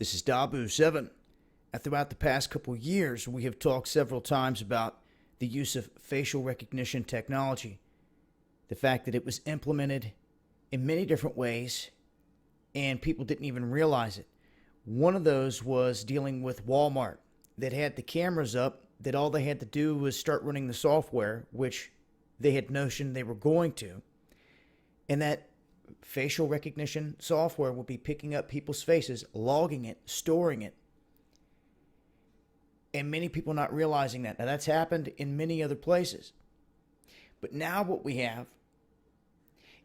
This is Dabu7. And throughout the past couple years, we have talked several times about the use of facial recognition technology. The fact that it was implemented in many different ways and people didn't even realize it. One of those was dealing with Walmart that had the cameras up, that all they had to do was start running the software, which they had notioned they were going to. And that facial recognition software will be picking up people's faces, logging it, storing it. And many people not realizing that. Now, that's happened in many other places. But now what we have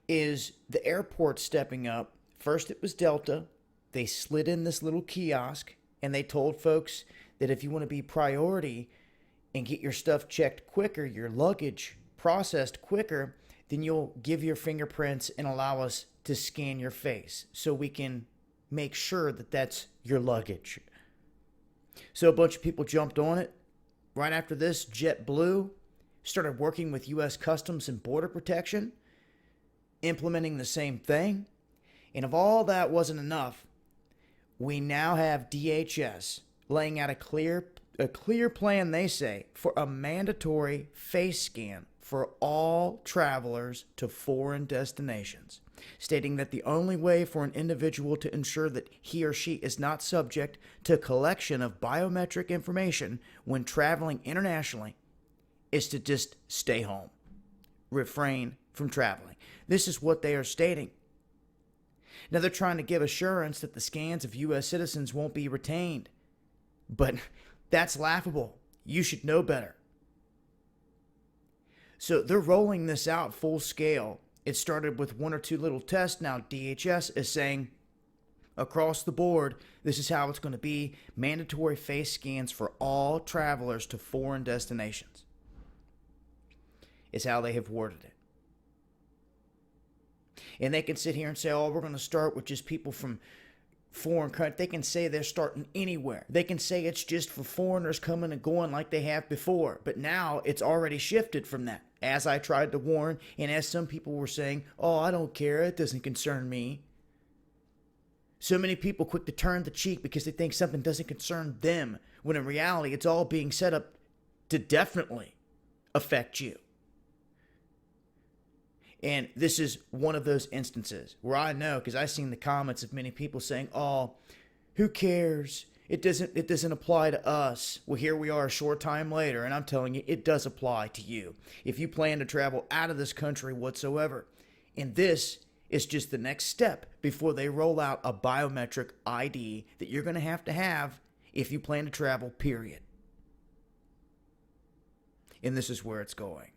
is the airport stepping up. First it was Delta. They slid in this little kiosk and they told folks that if you want to be priority and get your stuff checked quicker, your luggage processed quicker, then you'll give your fingerprints and allow us to scan your face so we can make sure that that's your luggage. So a bunch of people jumped on it. Right after this, JetBlue started working with U.S. Customs and Border Protection, implementing the same thing. And if all that wasn't enough, we now have DHS laying out a clear plan, they say, for a mandatory face scan for all travelers to foreign destinations, stating that the only way for an individual to ensure that he or she is not subject to collection of biometric information when traveling internationally is to just stay home, refrain from traveling. This is what they are stating. Now they're trying to give assurance that the scans of U.S. citizens won't be retained, but that's laughable. You should know better. So they're rolling this out full scale. It started with one or two little tests. Now DHS is saying across the board, this is how it's going to be. Mandatory face scans for all travelers to foreign destinations is how they have worded it. And they can sit here and say, oh, we're going to start with just people from foreign countries. They can say they're starting anywhere. They can say it's just for foreigners coming and going like they have before. But now it's already shifted from that. As I tried to warn, and as some people were saying, oh, I don't care, it doesn't concern me. So many people quick to turn the cheek because they think something doesn't concern them, when in reality it's all being set up to definitely affect you. And this is one of those instances where I know, because I've seen the comments of many people saying, oh, who cares? It doesn't apply to us. Well, here we are a short time later, and I'm telling you, it does apply to you if you plan to travel out of this country whatsoever. And this is just the next step before they roll out a biometric ID that you're going to have if you plan to travel, period. And this is where it's going.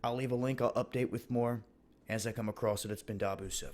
I'll leave a link. I'll update with more as I come across it. It's been Dabu7.